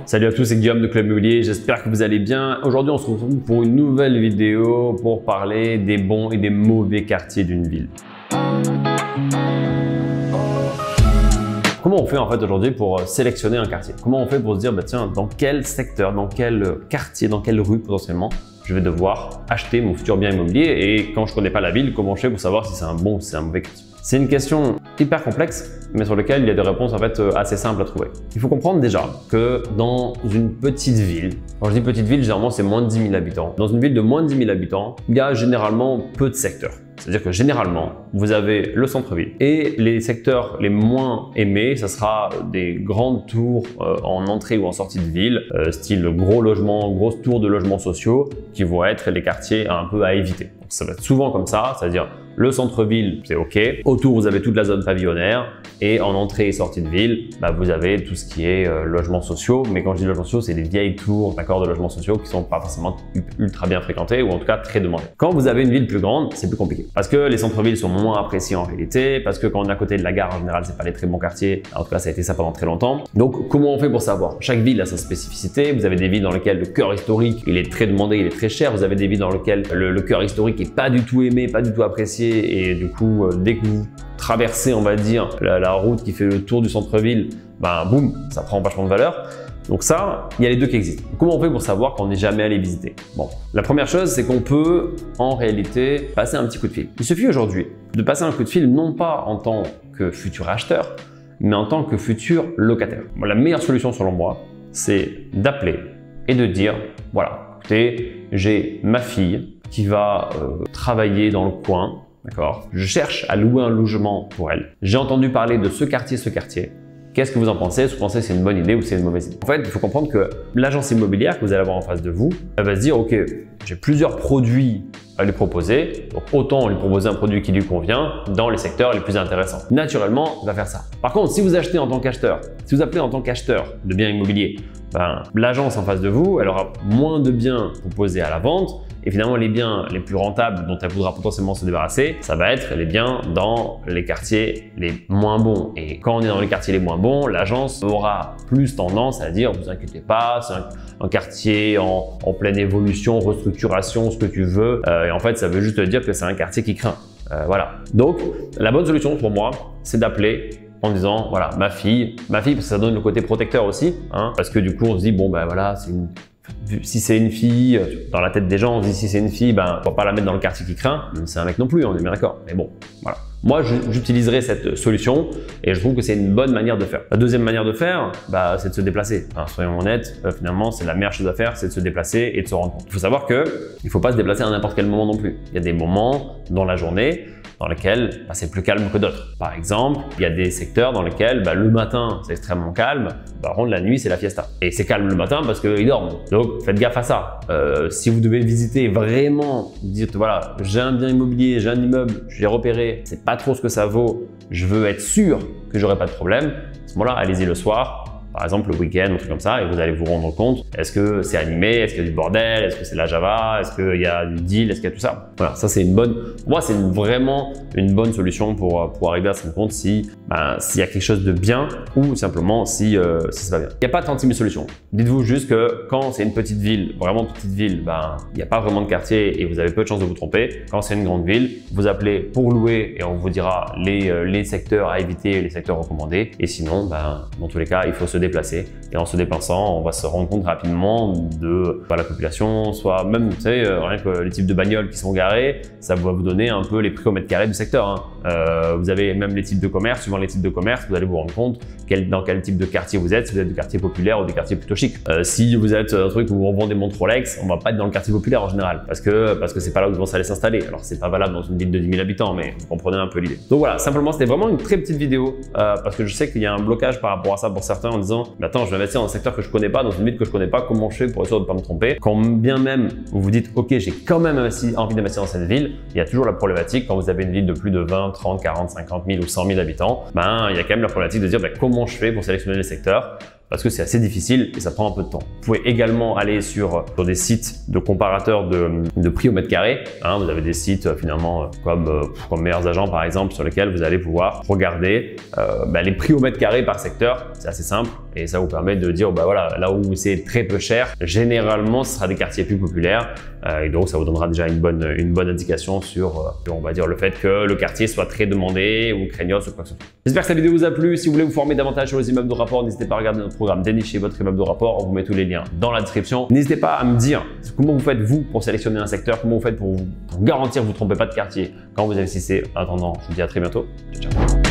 Salut à tous, c'est Guillaume de Club Immobilier, j'espère que vous allez bien. Aujourd'hui, on se retrouve pour une nouvelle vidéo pour parler des bons et des mauvais quartiers d'une ville. Comment on fait en fait aujourd'hui pour sélectionner un quartier? Comment on fait pour se dire, bah tiens, dans quel secteur, dans quel quartier, dans quelle rue potentiellement je vais devoir acheter mon futur bien immobilier, et quand je connais pas la ville, comment je fais pour savoir si c'est un bon ou si c'est un mauvais quartier? C'est une question hyper complexe, mais sur laquelle il y a des réponses en fait assez simples à trouver. Il faut comprendre déjà que dans une petite ville, quand je dis petite ville, généralement c'est moins de 10 000 habitants. Dans une ville de moins de 10 000 habitants, il y a généralement peu de secteurs. C'est-à-dire que généralement, vous avez le centre-ville et les secteurs les moins aimés, ça sera des grandes tours en entrée ou en sortie de ville, style gros logements, grosses tours de logements sociaux, qui vont être les quartiers un peu à éviter. Donc, ça va être souvent comme ça, c'est-à-dire le centre-ville, c'est OK. Autour, vous avez toute la zone pavillonnaire. Et en entrée et sortie de ville, vous avez tout ce qui est logements sociaux. Mais quand je dis logements sociaux, c'est des vieilles tours de logements sociaux qui sont pas forcément ultra bien fréquentés ou en tout cas très demandés. Quand vous avez une ville plus grande, c'est plus compliqué. Parce que les centres-villes sont moins appréciés en réalité. Parce que quand on est à côté de la gare, en général, c'est pas des très bons quartiers. En tout cas, ça a été ça pendant très longtemps. Donc, comment on fait pour savoir? Chaque ville a sa spécificité. Vous avez des villes dans lesquelles le cœur historique, il est très demandé, il est très cher. Vous avez des villes dans lesquelles le cœur historique est pas du tout aimé, pas du tout apprécié. Et du coup, dès que vous traversez, on va dire, la route qui fait le tour du centre-ville, boum, ça prend vachement de valeur. Donc ça, il y a les deux qui existent. Comment on fait pour savoir qu'on n'est jamais allé visiter? Bon, la première chose, c'est qu'on peut en réalité passer un petit coup de fil. Il suffit aujourd'hui de passer un coup de fil, non pas en tant que futur acheteur, mais en tant que futur locataire. Bon, la meilleure solution selon moi, c'est d'appeler et de dire, voilà, écoutez, j'ai ma fille qui va travailler dans le coin. D'accord. Je cherche à louer un logement pour elle. J'ai entendu parler de ce quartier. Qu'est-ce que vous en pensez? Est-ce que vous pensez que c'est une bonne idée ou c'est une mauvaise idée? En fait, il faut comprendre que l'agence immobilière que vous allez avoir en face de vous, elle va se dire, OK, j'ai plusieurs produits à lui proposer. Donc, autant lui proposer un produit qui lui convient dans les secteurs les plus intéressants. Naturellement, il va faire ça. Par contre, si vous achetez en tant qu'acheteur, si vous appelez en tant qu'acheteur de biens immobiliers, l'agence en face de vous, elle aura moins de biens proposés à la vente. Et finalement, les biens les plus rentables dont elle voudra potentiellement se débarrasser, ça va être les biens dans les quartiers les moins bons. Et quand on est dans les quartiers les moins bons, l'agence aura plus tendance à dire, vous inquiétez pas, c'est un quartier en pleine évolution, restructuration, ce que tu veux. Et en fait, ça veut juste dire que c'est un quartier qui craint. Voilà. Donc, la bonne solution pour moi, c'est d'appeler en disant, voilà, ma fille, parce que ça donne le côté protecteur aussi, hein, parce que du coup, on se dit, bon, voilà, si c'est une fille, dans la tête des gens, on se dit si c'est une fille, on va pas la mettre dans le quartier qui craint. C'est un mec non plus, on est bien d'accord. Mais bon, voilà. Moi, j'utiliserai cette solution et je trouve que c'est une bonne manière de faire. La deuxième manière de faire, c'est de se déplacer. Enfin, soyons honnêtes, finalement, c'est la meilleure chose à faire, c'est de se déplacer et de se rendre compte. Il faut savoir que il faut pas se déplacer à n'importe quel moment non plus. Il y a des moments dans la journée dans lesquels c'est plus calme que d'autres. Par exemple, il y a des secteurs dans lesquels le matin, c'est extrêmement calme. Par contre, la nuit, c'est la fiesta. Et c'est calme le matin parce qu'ils dorment. Donc, faites gaffe à ça. Si vous devez visiter vraiment, dire voilà, j'ai un bien immobilier, j'ai un immeuble, je l'ai repéré, c'est pas trop ce que ça vaut, je veux être sûr que j'aurai pas de problème. À ce moment-là, allez-y le soir. Par exemple, le week-end, un truc comme ça, et vous allez vous rendre compte, est-ce que c'est animé, est-ce qu'il y a du bordel, est-ce que c'est la Java, est-ce qu'il y a du deal, est-ce qu'il y a tout ça. Voilà, ça c'est une bonne, pour moi c'est vraiment une bonne solution pour arriver à se rendre compte s'il y a quelque chose de bien ou simplement si ça va bien. Il n'y a pas 36 000 solutions. Dites-vous juste que quand c'est une petite ville, vraiment petite ville, il n'y a pas vraiment de quartier et vous avez peu de chances de vous tromper. Quand c'est une grande ville, vous appelez pour louer et on vous dira les secteurs à éviter et les secteurs recommandés. Et sinon, dans tous les cas, il faut se déplacer, et en se déplaçant, on va se rendre compte rapidement de la population, soit même, vous savez, rien que les types de bagnoles qui sont garés, ça va vous donner un peu les prix au mètre carré du secteur. Hein. Vous avez même les types de commerce, suivant les types de commerce, vous allez vous rendre compte dans quel type de quartier vous êtes, si vous êtes du quartier populaire ou des quartiers plutôt chics. Si vous êtes un truc où on vend des montres Rolex, on va pas être dans le quartier populaire en général, parce que c'est pas là où vous allez s'installer. Alors c'est pas valable dans une ville de 10 000 habitants, mais vous comprenez un peu l'idée. Donc voilà, simplement c'était vraiment une très petite vidéo, parce que je sais qu'il y a un blocage par rapport à ça pour certains en disant, mais attends, je vais investir dans un secteur que je connais pas, dans une ville que je connais pas, comment je fais pour être sûr de ne pas me tromper? Quand bien même vous vous dites, ok, j'ai quand même envie d'investir dans cette ville, il y a toujours la problématique quand vous avez une ville de plus de 20, 30, 40, 50 000 ou 100 000 habitants, il y a quand même la problématique de dire comment je fais pour sélectionner les secteurs, parce que c'est assez difficile et ça prend un peu de temps. Vous pouvez également aller sur des sites de comparateurs de prix au mètre carré. Vous avez des sites finalement comme Meilleurs Agents par exemple, sur lesquels vous allez pouvoir regarder les prix au mètre carré par secteur. C'est assez simple. Et ça vous permet de dire, bah voilà, là où c'est très peu cher, généralement, ce sera des quartiers plus populaires. Et donc, ça vous donnera déjà une bonne indication sur, on va dire, le fait que le quartier soit très demandé ou craignos ou quoi que ce soit. J'espère que cette vidéo vous a plu. Si vous voulez vous former davantage sur les immeubles de rapport, n'hésitez pas à regarder notre programme Dénicher votre immeuble de rapport. On vous met tous les liens dans la description. N'hésitez pas à me dire comment vous faites vous pour sélectionner un secteur, comment vous faites pour garantir que vous ne trompez pas de quartier quand vous investissez. En attendant, je vous dis à très bientôt. Ciao, ciao.